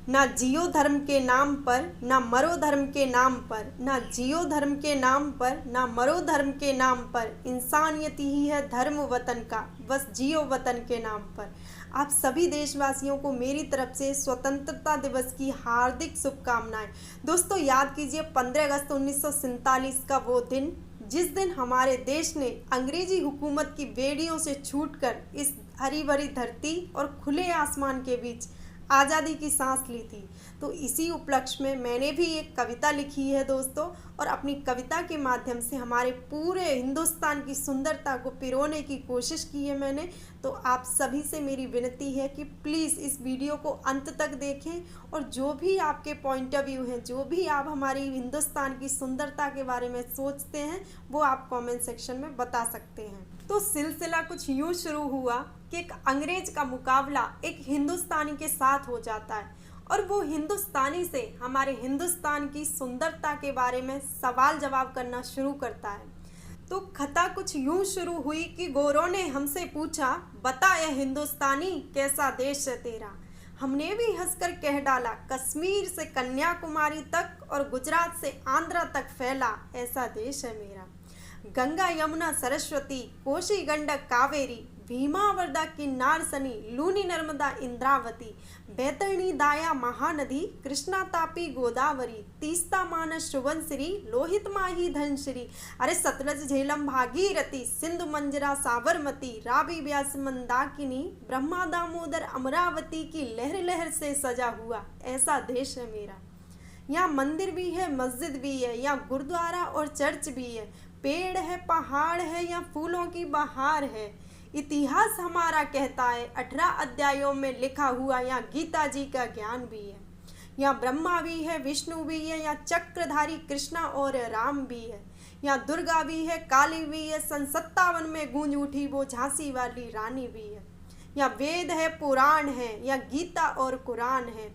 ना जियो धर्म के नाम पर, ना मरो धर्म के नाम पर, ना जियो धर्म के नाम पर, ना मरो धर्म के नाम पर, इंसानियत ही है धर्म वतन का, बस जियो वतन के नाम पर। आप सभी देशवासियों को मेरी तरफ से स्वतंत्रता दिवस की हार्दिक शुभकामनाएं। दोस्तों, याद कीजिए 15 अगस्त 1947 का वो दिन, जिस दिन हमारे देश ने अंग्रेजी हुकूमत की बेड़ियों से छूटकर इस हरी भरी धरती और खुले आसमान के बीच आज़ादी की सांस ली थी। तो इसी उपलक्ष्य में मैंने भी एक कविता लिखी है दोस्तों, और अपनी कविता के माध्यम से हमारे पूरे हिंदुस्तान की सुंदरता को पिरोने की कोशिश की है मैंने। तो आप सभी से मेरी विनती है कि प्लीज़ इस वीडियो को अंत तक देखें, और जो भी आपके पॉइंट ऑफ व्यू हैं, जो भी आप हमारी हिंदुस्तान की सुंदरता के बारे में सोचते हैं, वो आप कमेंट सेक्शन में बता सकते हैं। तो सिलसिला कुछ यूँ शुरू हुआ कि एक अंग्रेज का मुकाबला एक हिंदुस्तानी के साथ हो जाता है, और वो हिंदुस्तानी से हमारे हिंदुस्तान की सुंदरता के बारे में सवाल जवाब करना शुरू करता है। तो कथा कुछ यूँ शुरू हुई कि गोरों ने हमसे पूछा, बता यह हिंदुस्तानी कैसा देश है तेरा। हमने भी हंसकर कह डाला, कश्मीर से कन्याकुमारी तक और गुजरात से आंध्रा तक फैला ऐसा देश है मेरा। गंगा यमुना सरस्वती कोशी गंडक कावेरी, भीमा वर्धा किन्नार सनी, लूनी नर्मदा इंद्रावती, बैतरणी दाया महानदी, कृष्णा तापी गोदावरी, तीस्ता मानस सुबनसिरी, लोहित माही धनश्री, अरे सतलज झेलम भागीरथी, सिंधु मंजरा साबरमती, रावी ब्यास मंदाकिनी, ब्रह्मा दामोदर अमरावती की लहर लहर से सजा हुआ ऐसा देश है मेरा। यहाँ मंदिर भी है, मस्जिद भी है, यहाँ गुरुद्वारा और चर्च भी है, पेड़ है, पहाड़ है, या फूलों की बहार है। इतिहास हमारा कहता है 18 अध्यायों में लिखा हुआ, यहाँ गीता जी का ज्ञान भी है। यहाँ ब्रह्मा भी है, विष्णु भी है, यहाँ चक्रधारी कृष्णा और राम भी है। यहाँ दुर्गा भी है, काली भी है, सन 57 में गूंज उठी वो झांसी वाली रानी भी है। यहाँ वेद है, पुराण है, यहाँ गीता और कुरान है।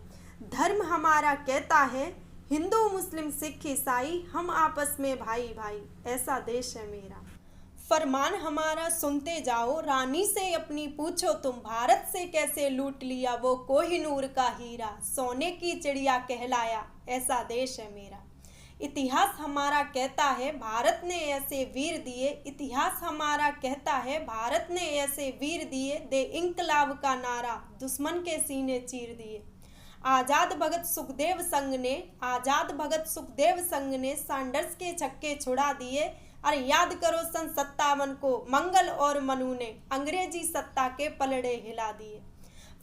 धर्म हमारा कहता है हिंदू मुस्लिम सिख ईसाई हम आपस में भाई भाई, ऐसा देश है मेरा। फरमान हमारा सुनते जाओ, रानी से अपनी पूछो तुम, भारत से कैसे लूट लिया वो कोहिनूर का हीरा, सोने की चिड़िया कहलाया ऐसा देश है मेरा। इतिहास हमारा कहता है भारत ने ऐसे वीर दिए, इतिहास हमारा कहता है भारत ने ऐसे वीर दिए, दे इंकलाब का नारा दुश्मन के सीने चीर दिए। आज़ाद भगत सुखदेव संघ ने, आज़ाद भगत सुखदेव संघ ने सांडर्स के छक्के छुड़ा दिए। अरे याद करो सन 57 को मंगल और मनु ने अंग्रेजी सत्ता के पलड़े हिला दिए।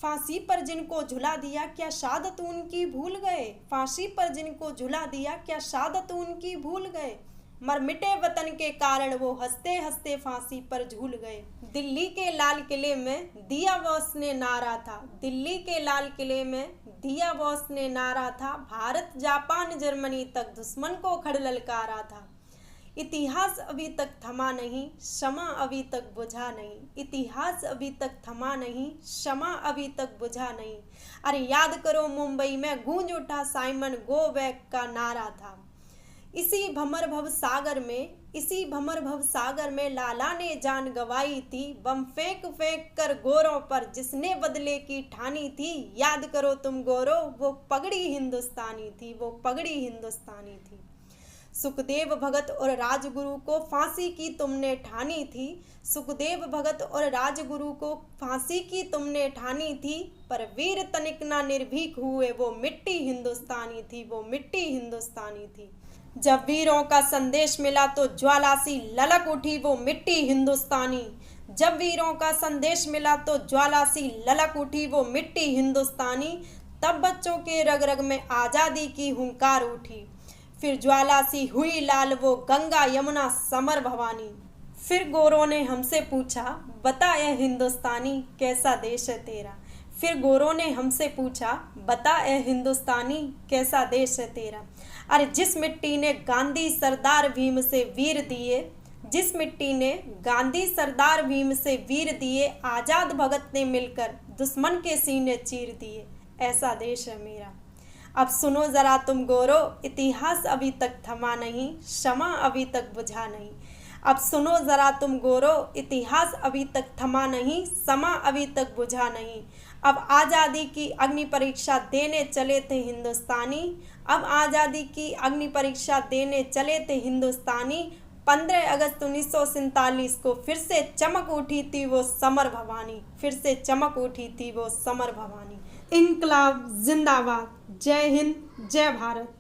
फांसी पर जिनको झुला दिया क्या शादत उनकी भूल गए, फांसी पर जिनको झुला दिया क्या शादत उनकी भूल गए। मर मिटे वतन के कारण वो हंसते हंसते फांसी पर झूल गए। दिल्ली के लाल किले में दिया बोस ने नारा था, दिल्ली के लाल किले में दिया बोस ने नारा था, भारत जापान जर्मनी तक दुश्मन को खड़ ललकारा था। इतिहास अभी तक थमा नहीं, क्षमा अभी तक बुझा नहीं, इतिहास अभी तक थमा नहीं, क्षमा अभी तक बुझा नहीं। अरे याद करो मुंबई में गूंज उठा साइमन गो बैक का नारा था। इसी भमर भव सागर में, इसी भमर भव सागर में लाला ने जान गवाई थी, बम फेंक फेंक कर गोरों पर जिसने बदले की ठानी थी। याद करो तुम गोरो वो पगड़ी हिंदुस्तानी थी, वो पगड़ी हिंदुस्तानी थी। सुखदेव भगत और राजगुरु को फांसी की तुमने ठानी थी, सुखदेव भगत और राजगुरु को फांसी की तुमने ठानी थी, पर वीर तनिक ना निर्भीक हुए वो मिट्टी हिंदुस्तानी थी, वो मिट्टी हिंदुस्तानी थी। जब वीरों का संदेश मिला तो ज्वाला सी ललक उठी वो मिट्टी हिंदुस्तानी, जब वीरों का संदेश मिला तो ज्वाला सी ललक उठी वो मिट्टी हिंदुस्तानी। तब बच्चों के रग रग में आज़ादी की हुंकार उठी, फिर ज्वाला सी हुई लाल वो गंगा यमुना समर भवानी। फिर गोरों ने हमसे पूछा, बता यह हिंदुस्तानी कैसा देश है तेरा। फिर गोरों ने हमसे पूछा, बता यह हिंदुस्तानी कैसा देश है तेरा। अरे जिस मिट्टी ने गांधी सरदार भीम से वीर दिए, जिस मिट्टी ने गांधी सरदार भीम से वीर दिए, आज़ाद भगत ने मिलकर दुश्मन के सीने चीर दिए, ऐसा देश है मेरा। अब सुनो ज़रा तुम गोरो, इतिहास अभी तक थमा नहीं, क्षमा अभी तक बुझा नहीं। अब सुनो ज़रा तुम गोरो, इतिहास अभी तक थमा नहीं, समा अभी तक बुझा नहीं। अब आज़ादी की अग्नि परीक्षा देने चले थे हिंदुस्तानी, अब आज़ादी की अग्नि परीक्षा देने चले थे हिंदुस्तानी। 15 अगस्त 1947 को फिर से चमक उठी थी वो समर भवानी, फिर से चमक उठी थी वो समर भवानी। इनकलाब जिंदाबाद। जय हिंद, जय भारत।